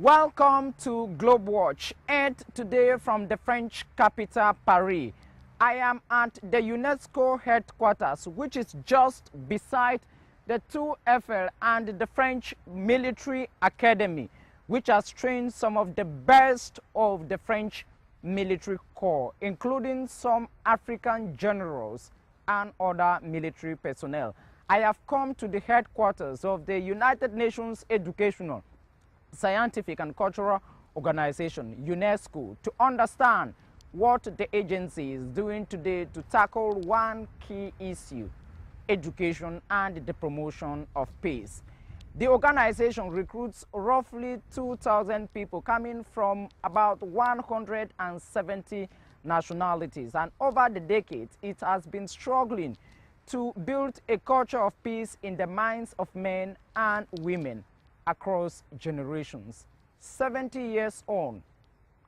Welcome to Globewatch, and today from the French capital, Paris. I am at the UNESCO headquarters, which is just beside the 2FL and the French Military Academy, which has trained some of the best of the French military corps, including some African generals and other military personnel. I have come to the headquarters of the United Nations Educational, Scientific and Cultural Organization, UNESCO, to understand what the agency is doing today to tackle one key issue: education and the promotion of peace. The organization recruits roughly 2,000 people coming from about 170 nationalities, and over the decades it has been struggling to build a culture of peace in the minds of men and women across generations. 70 years on,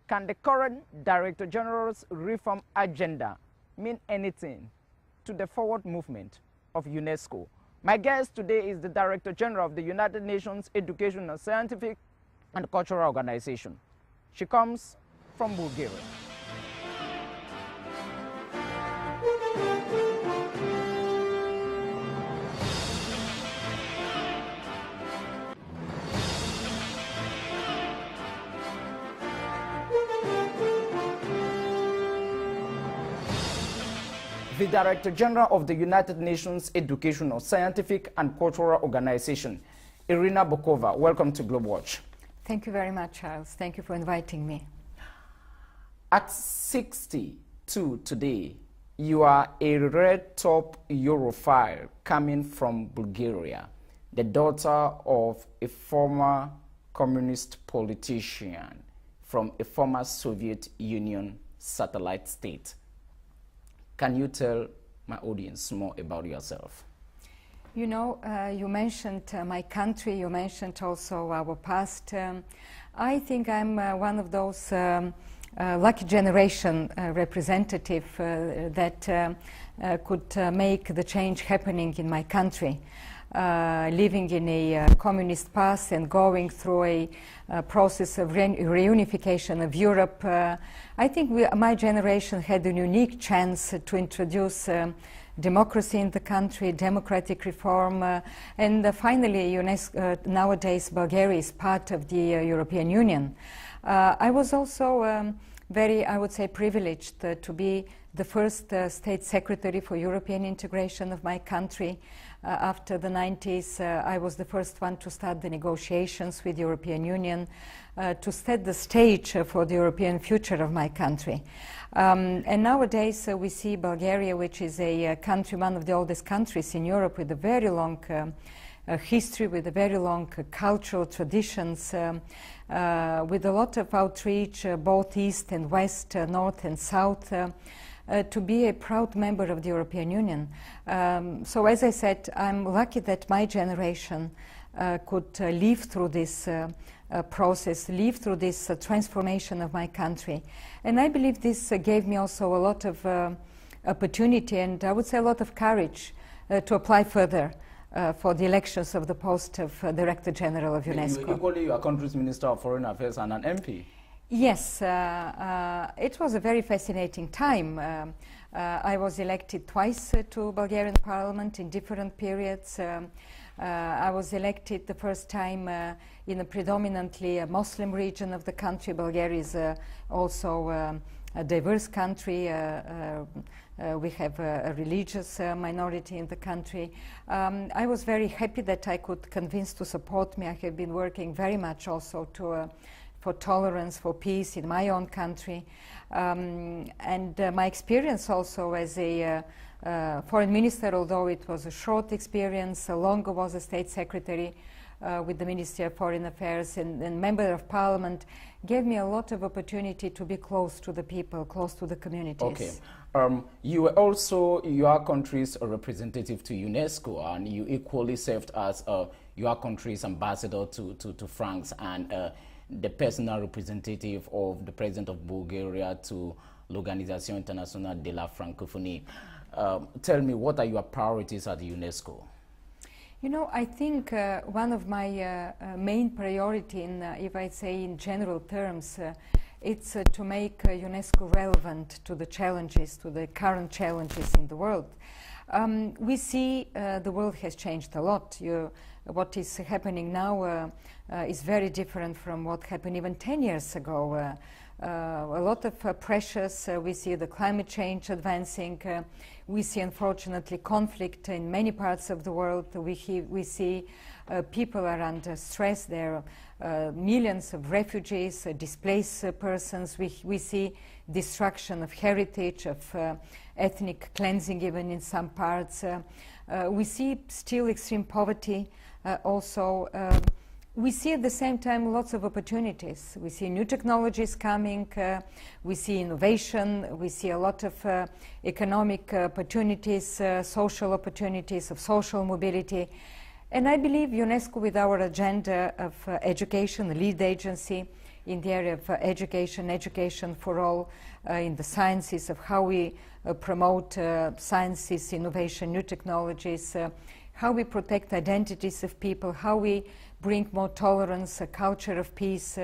can the current Director General's reform agenda mean anything to the forward movement of UNESCO? My guest today is the Director General of the United Nations Educational, Scientific and Cultural Organization. She comes from Bulgaria. The Director General of the United Nations Educational, Scientific and Cultural Organization, Irina Bokova. Welcome to Globewatch. Thank you very much, Charles. Thank you for inviting me. At 62 today, you are a red top Europhile coming from Bulgaria, the daughter of a former communist politician from a former Soviet Union satellite state. Can you tell my audience more about yourself? You know, you mentioned my country, you mentioned also our past. I think I'm one of those lucky generation representative that could make the change happening in my country. Living in a communist past and going through a process of reunification of Europe, I think my generation had a unique chance to introduce democracy in the country, democratic reform, and finally UNESCO, nowadays Bulgaria is part of the European Union. I was also very, I would say, privileged to be the first State Secretary for European integration of my country. After the 90s, I was the first one to start the negotiations with the European Union, to set the stage for the European future of my country. And nowadays we see Bulgaria, which is a country, one of the oldest countries in Europe, with a very long history, with a very long cultural traditions, with a lot of outreach, both east and west, north and south, to be a proud member of the European Union. So as I said, I'm lucky that my generation could live through this process, live through this transformation of my country. And I believe this gave me also a lot of opportunity, and I would say a lot of courage to apply further for the elections of the post of Director General of UNESCO. Equally, you are country's Minister of Foreign Affairs and an MP. Yes, it was a very fascinating time. I was elected twice to Bulgarian Parliament in different periods. I was elected the first time in a predominantly Muslim region of the country. Bulgaria is also a diverse country. We have a religious minority in the country. I was very happy that I could convince to support me. I have been working very much also for tolerance, for peace in my own country. And my experience also as a foreign minister, although it was a short experience, longer was a state secretary with the Ministry of Foreign Affairs and member of parliament, gave me a lot of opportunity to be close to the people, close to the communities. Okay. You were also your country's representative to UNESCO, and you equally served as your country's ambassador to France and the personal representative of the President of Bulgaria to l'Organisation Internationale de la Francophonie. Tell me, what are your priorities at the UNESCO? You know, I think one of my main priority, in, if I say in general terms, it's to make UNESCO relevant to the challenges, to the current challenges in the world. We see the world has changed a lot. What is happening now is very different from what happened even 10 years ago. A lot of pressures. We see the climate change advancing. We see, unfortunately, conflict in many parts of the world. We see people are under stress. There are millions of refugees, displaced persons. We see destruction of heritage, of ethnic cleansing even in some parts. We see still extreme poverty also. We see at the same time lots of opportunities. We see new technologies coming, we see innovation, we see a lot of economic opportunities, social opportunities of social mobility. And I believe UNESCO, with our agenda of education, the lead agency in the area of education for all, in the sciences, of how we promote sciences, innovation, new technologies, how we protect identities of people, how we bring more tolerance, a culture of peace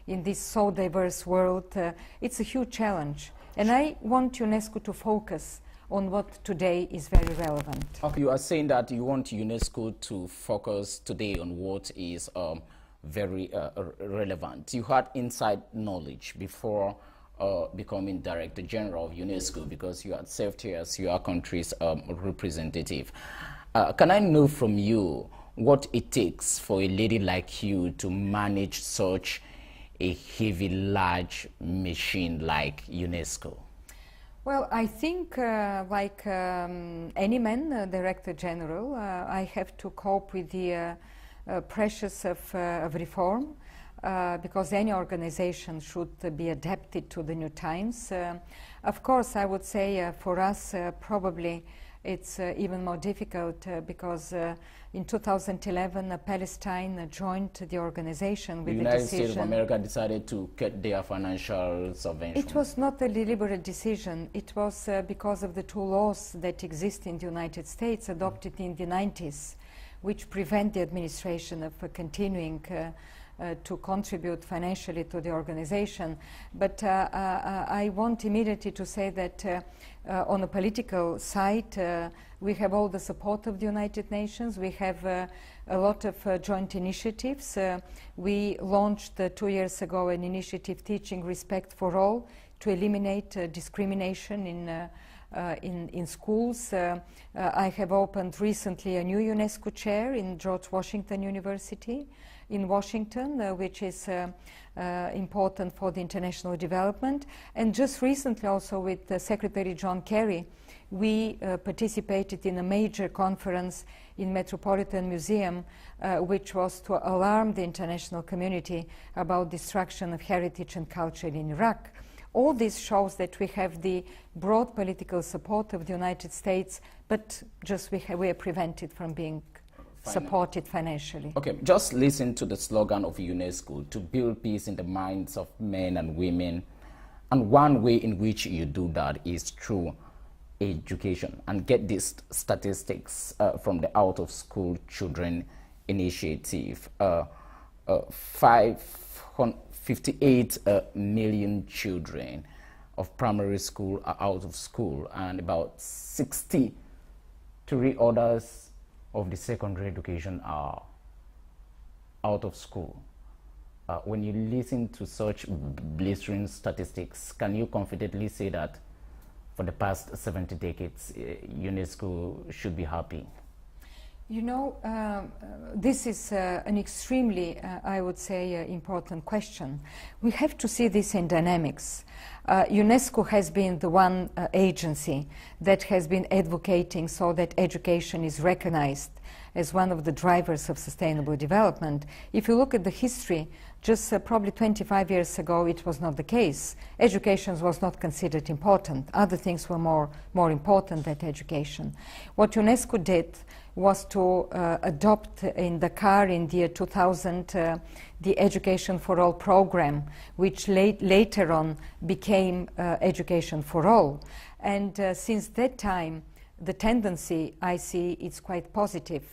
in this so diverse world. It's a huge challenge. And I want UNESCO to focus on what today is very relevant. Okay, you are saying that you want UNESCO to focus today on what is very relevant. You had inside knowledge before becoming Director General of UNESCO, because you had served here as your country's representative. Can I know from you what it takes for a lady like you to manage such a heavy, large machine like UNESCO? Well, I think like any man, Director General, I have to cope with the pressures of reform, because any organization should be adapted to the new times. Of course, I would say for us probably it's even more difficult because in 2011 Palestine joined the organization with the United decision. States of America decided to cut their financial subvention. It was not a deliberate decision. It was because of the two laws that exist in the United States adopted in the 90s, which prevent the administration of continuing to contribute financially to the organization. But I want immediately to say that on a political side, we have all the support of the United Nations. We have a lot of joint initiatives. We launched 2 years ago an initiative teaching respect for all to eliminate discrimination in schools. I have opened recently a new UNESCO chair in George Washington University in Washington, which is important for the international development. And just recently also with Secretary John Kerry, we participated in a major conference in Metropolitan Museum, which was to alarm the international community about destruction of heritage and culture in Iraq. All this shows that we have the broad political support of the United States, but just we are prevented from being supported financially. Okay, just listen to the slogan of UNESCO: to build peace in the minds of men and women. And one way in which you do that is through education. And get these statistics from the Out of School Children Initiative. 58 million children of primary school are out of school, and about 63 others of the secondary education are out of school. When you listen to such blistering statistics, can you confidently say that for the past 70 decades, UNESCO should be happy? You know, this is an extremely, I would say, important question. We have to see this in dynamics. UNESCO has been the one agency that has been advocating so that education is recognized as one of the drivers of sustainable development. If you look at the history, just probably 25 years ago, it was not the case. Education was not considered important. Other things were more important than education. What UNESCO did was to adopt in Dakar in the year 2000 the Education for All program, which later on became Education for All. And since that time, the tendency I see is quite positive.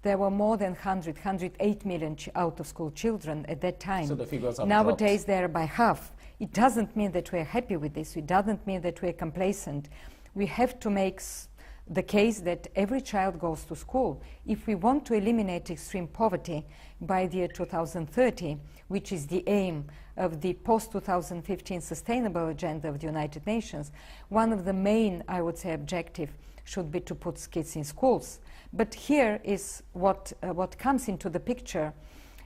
there were more than 108 million out-of-school children at that time. So the figures have Nowadays, dropped. they're by half. It doesn't mean that we're happy with this. It doesn't mean that we're complacent. We have to make the case that every child goes to school. If we want to eliminate extreme poverty by the year 2030, which is the aim of the post-2015 Sustainable Agenda of the United Nations, one of the main, I would say, objective should be to put kids in schools. But here is what comes into the picture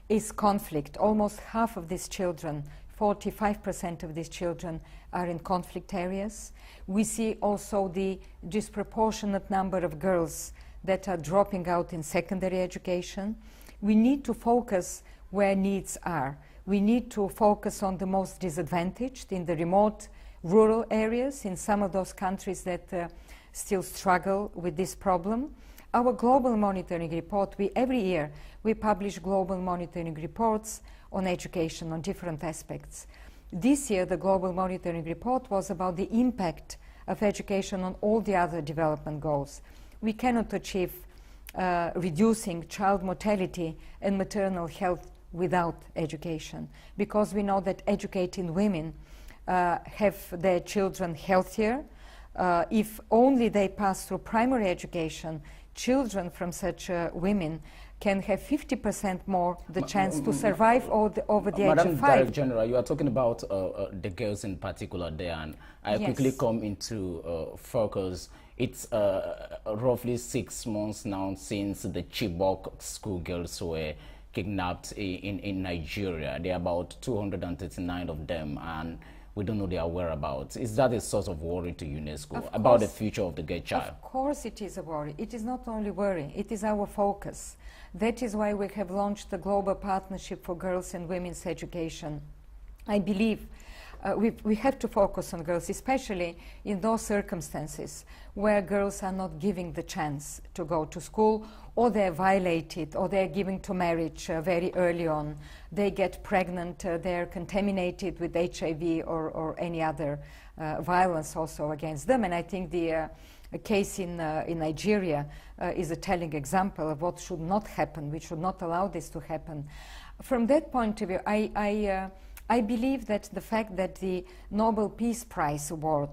is conflict. Almost half of these children, 45% of these children, are in conflict areas. We see also the disproportionate number of girls that are dropping out in secondary education. We need to focus where needs are. We need to focus on the most disadvantaged in the remote rural areas in some of those countries that still struggle with this problem. Our global monitoring report, every year we publish global monitoring reports on education, on different aspects. This year the global monitoring report was about the impact of education on all the other development goals. We cannot achieve reducing child mortality and maternal health without education, because we know that educated women have their children healthier. If only they pass through primary education, children from such women can have 50% more the chance to survive over the age of 5. Madam Director General, you are talking about the girls in particular there, and I quickly come into focus. It's roughly 6 months now since the Chibok schoolgirls were kidnapped in Nigeria. There are about 239 of them, and we don't know their whereabouts. Is that a source of worry to UNESCO about the future of the girl child? Of course it is a worry. It is not only worry, it is our focus. That is why we have launched the Global Partnership for Girls and Women's Education. I believe we have to focus on girls, especially in those circumstances where girls are not given the chance to go to school, or they're violated, or they're given to marriage very early on. They get pregnant, they're contaminated with HIV or any other violence also against them. And I think the case in Nigeria is a telling example of what should not happen. We should not allow this to happen. From that point of view, I believe that the fact that the Nobel Peace Prize award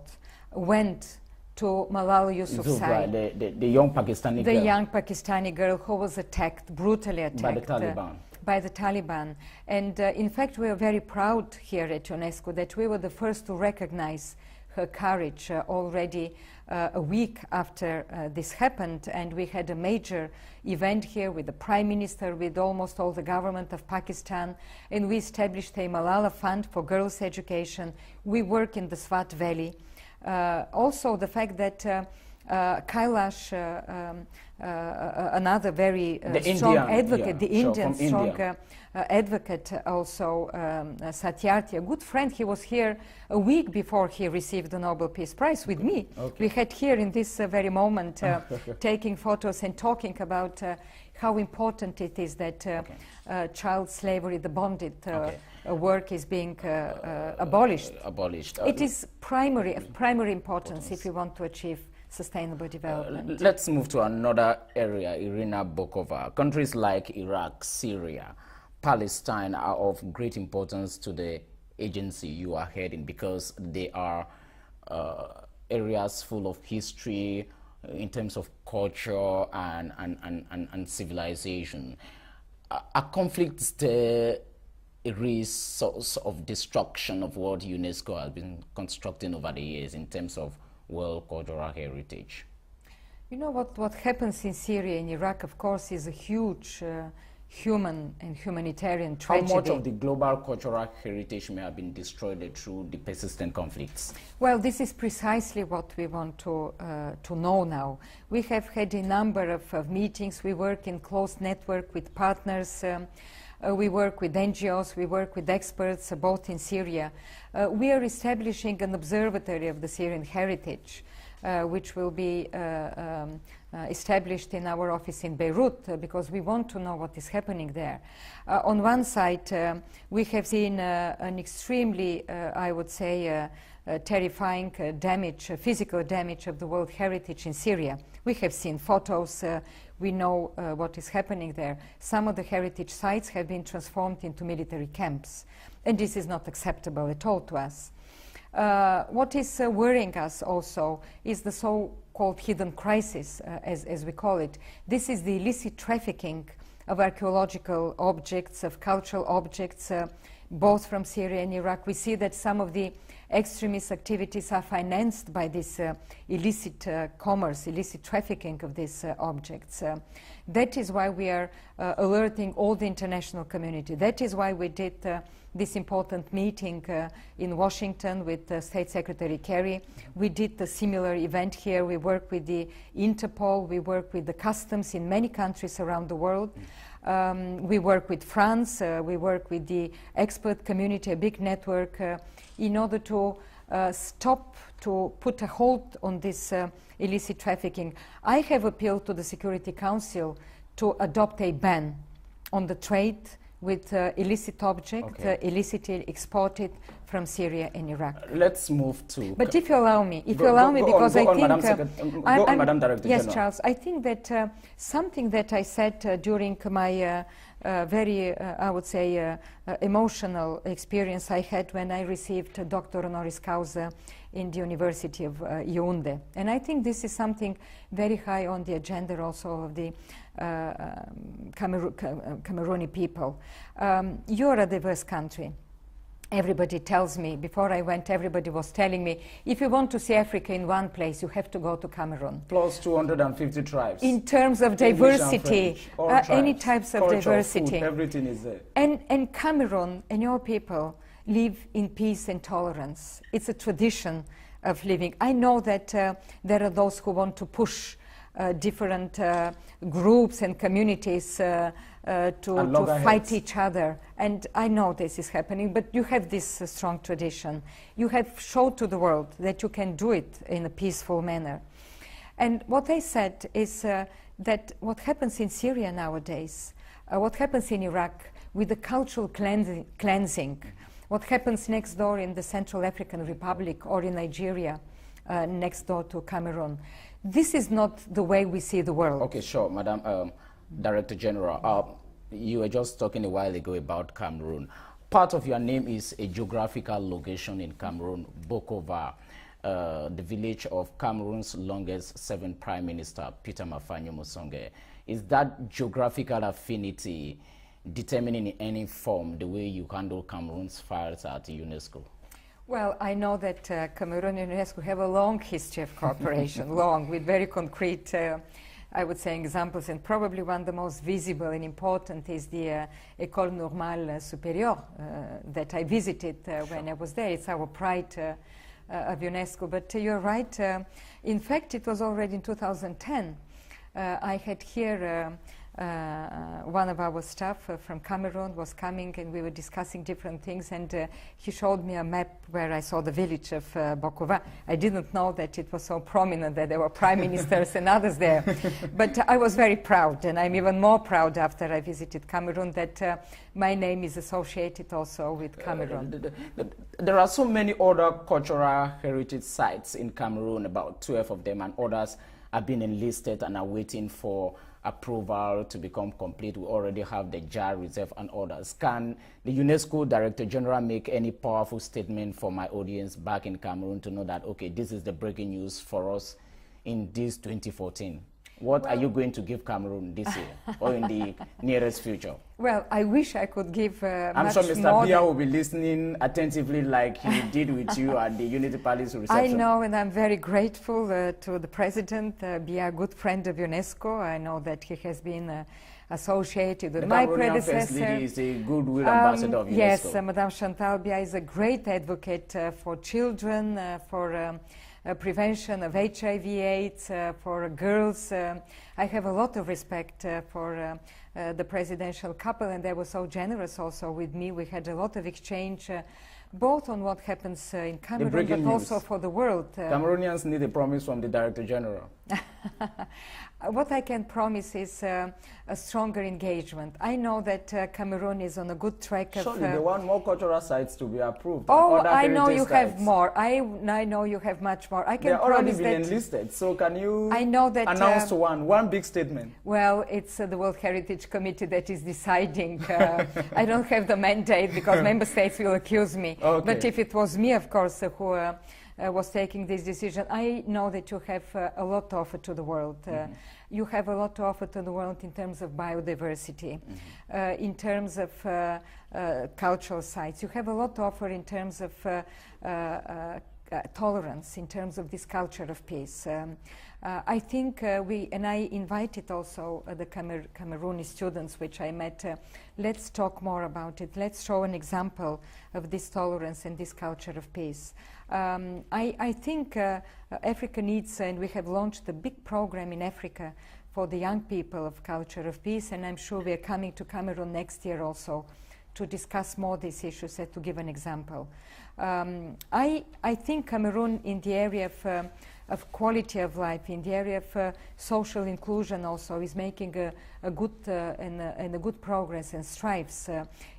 went to Malala Yousafzai, the young Pakistani girl. The young Pakistani girl who was attacked, brutally attacked. By the Taliban. By the Taliban. And in fact, we are very proud here at UNESCO that we were the first to recognize her courage already a week after this happened, and we had a major event here with the Prime Minister, with almost all the government of Pakistan, and we established a Malala Fund for girls' education. We work in the Swat Valley. Also the fact that Kailash, another very strong advocate, the Indian strong advocate also, Satyarthi, a good friend, he was here a week before he received the Nobel Peace Prize with me. We had here in this very moment taking photos and talking about how important it is that child slavery, the bonded work is being abolished. It is of primary importance if we want to achieve sustainable development. Let's move to another area, Irina Bokova. Countries like Iraq, Syria, Palestine are of great importance to the agency you are heading, because they are areas full of history in terms of culture and civilization. Are conflicts there a source of destruction of what UNESCO has been constructing over the years in terms of world cultural heritage? You know, what happens in Syria and Iraq, of course, is a huge human and humanitarian tragedy. How much of the global cultural heritage may have been destroyed through the persistent conflicts? Well, this is precisely what we want to know now. We have had a number of meetings. We work in close network with partners. We work with NGOs, we work with experts, both in Syria. We are establishing an observatory of the Syrian heritage, which will be established in our office in Beirut, because we want to know what is happening there. On one side, we have seen an extremely, I would say, terrifying damage, physical damage of the world heritage in Syria. We have seen photos, we know what is happening there. Some of the heritage sites have been transformed into military camps, and this is not acceptable at all to us. What is worrying us also is the so-called hidden crisis, as we call it. This is the illicit trafficking of archaeological objects, of cultural objects, both from Syria and Iraq. We see that some of the extremist activities are financed by this illicit commerce, illicit trafficking of these objects. That is why we are alerting all the international community. That is why we did this important meeting in Washington with State Secretary Kerry. We did a similar event here. We work with the Interpol, we work with the customs in many countries around the world. We work with France, we work with the expert community, a big network, in order to stop, to put a halt on this illicit trafficking. I have appealed to the Security Council to adopt a ban on the trade with illicit objects, illicitly exported from Syria and Iraq. Let's move to... But if you allow me, because I think... Madam Director Yes, General. Charles, I think that something that I said during my very, I would say, emotional experience I had when I received a Doctor Honoris Causa in the University of Yaoundé. And I think this is something very high on the agenda also of the Camerooni people. You're a diverse country. Everybody tells me, before I went, everybody was telling me, if you want to see Africa in one place, you have to go to Cameroon. Plus 250 tribes. In terms of diversity, any types of culture, diversity. Food, everything is there. And Cameroon and your people live in peace and tolerance. It's a tradition of living. I know that there are those who want to push different groups and communities to fight each other. And I know this is happening, but you have this strong tradition. You have shown to the world that you can do it in a peaceful manner. And what I said is that what happens in Syria nowadays, what happens in Iraq with the cultural cleansing, what happens next door in the Central African Republic or in Nigeria, next door to Cameroon, this is not the way we see the world. Okay, sure, Madam Director General. You were just talking a while ago about Cameroon. Part of your name is a geographical location in Cameroon, Bokova, the village of Cameroon's longest serving Prime Minister, Peter Mafanyo Musonge. Is that geographical affinity determining in any form the way you handle Cameroon's files at UNESCO? Well, I know that Cameroon and UNESCO have a long history of cooperation, long, with very concrete, I would say, examples, and probably one of the most visible and important is the École Normale Supérieure that I visited when I was there. It's our pride of UNESCO, but you're right. In fact, it was already in 2010. I had here one of our staff from Cameroon was coming, and we were discussing different things, and he showed me a map where I saw the village of Bokova. I didn't know that it was so prominent that there were prime ministers and others there, but I was very proud, and I'm even more proud after I visited Cameroon that my name is associated also with Cameroon. There are so many other cultural heritage sites in Cameroon, about 12 of them, and others have been enlisted and are waiting for approval to become complete. We already have the Jar Reserve and others. Can the UNESCO Director General make any powerful statement for my audience back in Cameroon to know that, okay, this is the breaking news for us in this 2014? What are you going to give Cameroon this year or in the nearest future? Well, I wish I could give I'm sure Mr. Bia will be listening attentively like he did with you at the Unity Palace reception. I know, and I'm very grateful to the President, Bia, a good friend of UNESCO. I know that he has been associated with my predecessor. First Lady is a goodwill ambassador of UNESCO. Yes, Madame Chantal Bia is a great advocate for children, for prevention of HIV/AIDS, for girls. I have a lot of respect for the presidential couple, and they were so generous also with me. We had a lot of exchange, both on what happens in Cameroon, but also for the world. Cameroonians need a promise from the Director General. What I can promise is a stronger engagement. I know that Cameroon is on a good track of... Surely they want more cultural sites to be approved. Oh, I know you have more. I know you have much more. I can promise already that... been enlisted, so can you I know that, announce one big statement? Well, it's the World Heritage Committee that is deciding. I don't have the mandate because member states will accuse me. Okay. But if it was me, of course, who was taking this decision, I know that you have a lot to offer to the world. You have a lot to offer to the world in terms of biodiversity, in terms of cultural sites. You have a lot to offer in terms of tolerance, in terms of this culture of peace. I think and I invited also the Camerooni students which I met, let's talk more about it, let's show an example of this tolerance and this culture of peace. I think Africa needs, and we have launched a big program in Africa for the young people of culture of peace, and I'm sure we are coming to Cameroon next year also to discuss more these issues and to give an example. I think Cameroon in the area of quality of life, in the area of social inclusion also is making a good and a good progress and strives.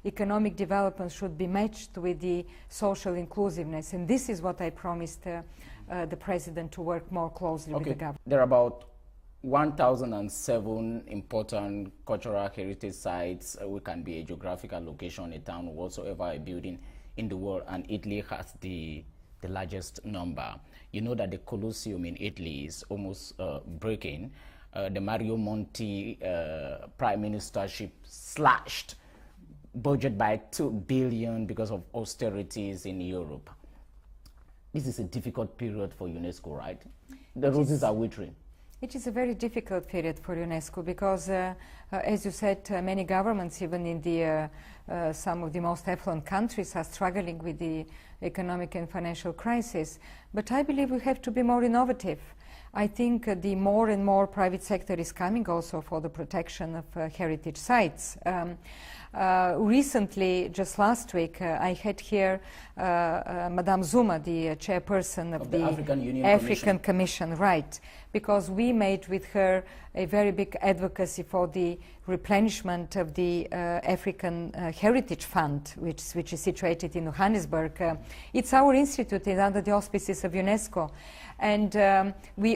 Economic development should be matched with the social inclusiveness, and this is what I promised the President to work more closely with the government. There are about 1,007 important cultural heritage sites. We can be a geographical location, a town, whatsoever, a building in the world, and Italy has the largest number. You know that the Colosseum in Italy is almost breaking. The Mario Monti prime ministership slashed budget by 2 billion because of austerities in Europe. This is a difficult period for UNESCO, right? The roses are withering. It is a very difficult period for UNESCO because, as you said, many governments, even in the some of the most affluent countries, are struggling with the economic and financial crisis. But I believe we have to be more innovative. I think the more and more private sector is coming also for the protection of heritage sites. Recently, just last week, I had here Madame Zuma, the chairperson of the African Commission, right, because we made with her a very big advocacy for the replenishment of the African Heritage Fund, which is situated in Johannesburg. It's our institute, it's under the auspices of UNESCO. And we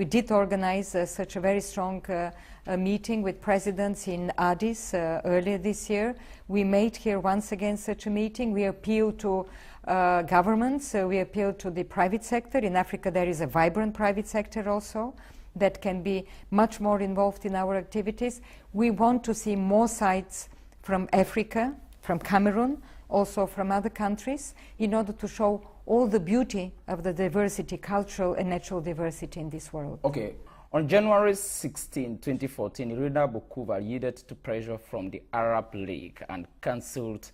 did organize such a very strong meeting with presidents in Addis earlier this year. We made here once again such a meeting. We appeal to governments, we appeal to the private sector. In Africa there is a vibrant private sector also that can be much more involved in our activities. We want to see more sites from Africa, from Cameroon, also from other countries, in order to show all the beauty of the diversity, cultural and natural diversity in this world. Okay. On January 16, 2014, Irina Bokova yielded to pressure from the Arab League and cancelled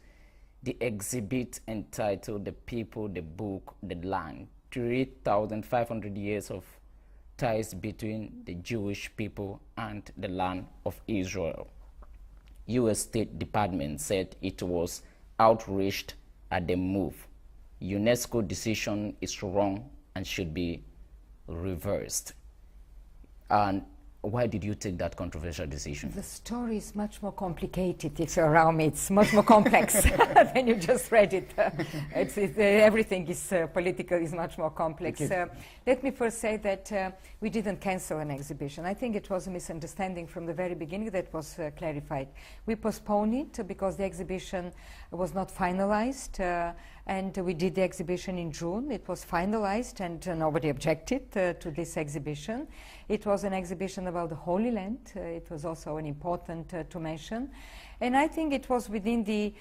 the exhibit entitled The People, the Book, the Land, 3,500 years of ties between the Jewish people and the land of Israel. U.S. State Department said it was outraged at the move. UNESCO decision is wrong and should be reversed. And why did you take that controversial decision? The story is much more complicated. It's around me. It's much more complex than you just read it. Everything is political, is much more complex. Let me first say that we didn't cancel an exhibition. I think it was a misunderstanding from the very beginning that was clarified. We postponed it because the exhibition was not finalized. And we did the exhibition in June. It was finalized and nobody objected to this exhibition. It was an exhibition about the Holy Land. It was also an important to mention. And I think it was within the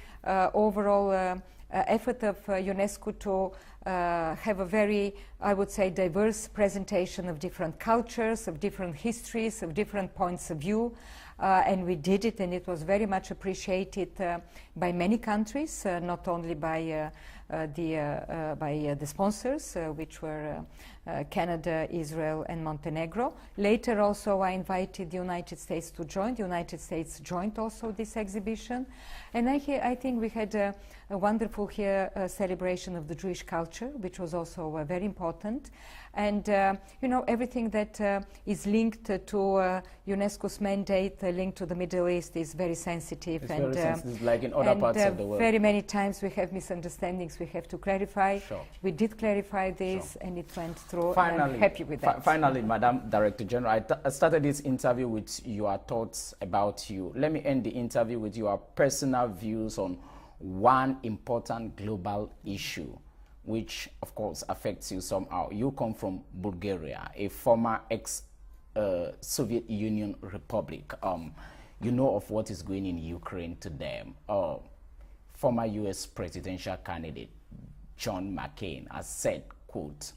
overall effort of UNESCO to have a very, I would say, diverse presentation of different cultures, of different histories, of different points of view. and we did it, and it was very much appreciated by many countries, not only by the sponsors, which were Canada, Israel, and Montenegro. Later also I invited the United States to join. The United States joined also this exhibition. And I think we had a wonderful here celebration of the Jewish culture, which was also very important. And you know, everything that is linked to UNESCO's mandate, linked to the Middle East, is very sensitive. It's very sensitive, like in other parts of the world. Very many times we have misunderstandings we have to clarify. Sure. We did clarify this, and it went through, finally, and I'm happy with that. Finally, Madam Director General, I started this interview with your thoughts about you. Let me end the interview with your personal views on one important global issue, which of course affects you somehow. You come from Bulgaria, a former ex-Soviet Union republic. You know of what is going in Ukraine today. Former US presidential candidate John McCain has said, quote,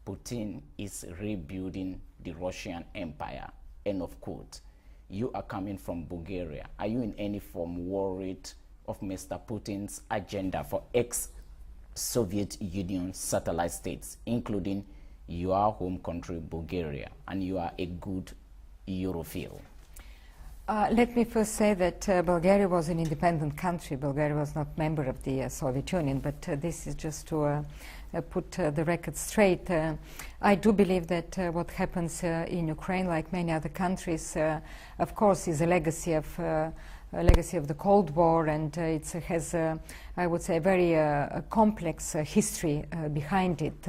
"Putin is rebuilding the Russian empire," end of quote. You are coming from Bulgaria. Are you in any form worried of Mr. Putin's agenda for ex-Soviet Union satellite states, including your home country, Bulgaria, and you are a good Europhile? Let me first say that Bulgaria was an independent country. Bulgaria was not member of the Soviet Union, but this is just to put the record straight. I do believe that what happens in Ukraine, like many other countries, of course, is a legacy of the Cold War, and it has, I would say, a very complex history behind it.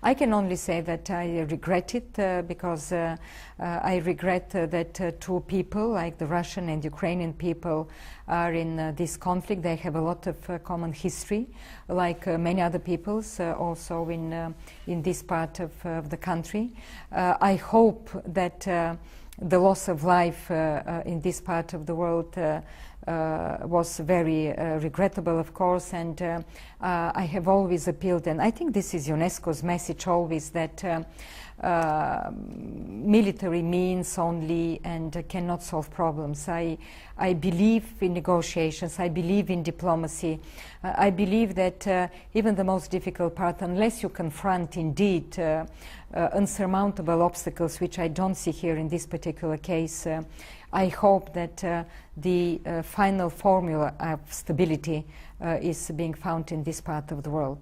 I can only say that I regret it because I regret that two people, like the Russian and Ukrainian people, are in this conflict. They have a lot of common history, like many other peoples also in this part of the country. I hope that the loss of life in this part of the world was very regrettable, of course, and I have always appealed, and I think this is UNESCO's message always, that military means only and cannot solve problems. I believe in negotiations, I believe in diplomacy, I believe that even the most difficult part, unless you confront indeed unsurmountable obstacles, which I don't see here in this particular case, I hope that the final formula of stability is being found in this part of the world.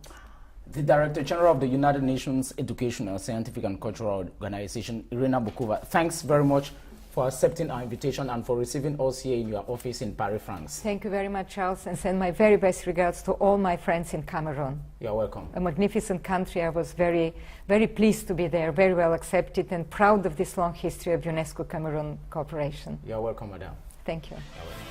The Director General of the United Nations Educational, Scientific and Cultural Organization, Irina Bokova, thanks very much for accepting our invitation and for receiving us here in your office in Paris, France. Thank you very much, Charles, and send my very best regards to all my friends in Cameroon. You're welcome. A magnificent country. I was very, very pleased to be there, very well accepted, and proud of this long history of UNESCO-Cameroon cooperation. You're welcome, Madam. Thank you. You're welcome.